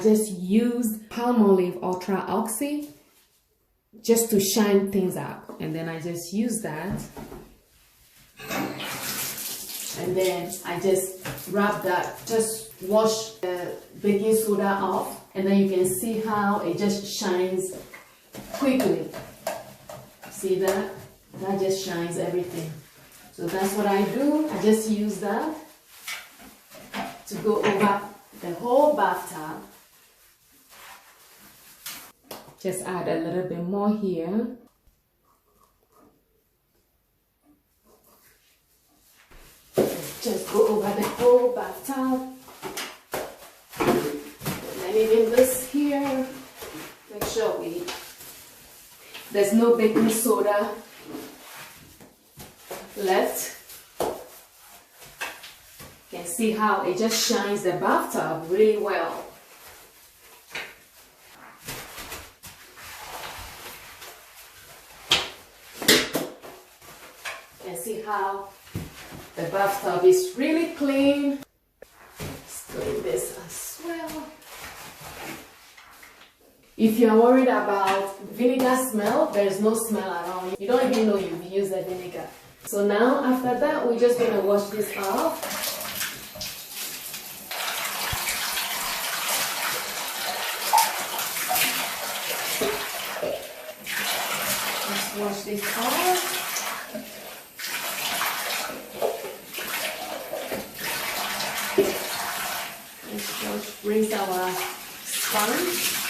I just used Palmolive Ultra Oxy just to shine things up, and then I just use that, and then I just rub that, just wash the baking soda off, and then you can see how it just shines quickly. See that? That just shines everything. So that's what I do. I just use that to go over the whole bathtub. Just add a little bit more here. Just go over the whole bathtub. And even this here, make sure there's no baking soda left. You can see how it just shines the bathtub really well. You can see how the bathtub is really clean. Let's clean this as well. If you are worried about vinegar smell, there's no smell at all. You don't even know you've used the vinegar. So now after that, we're just going to wash this off. Let's wash this off. Let's rinse our sponge.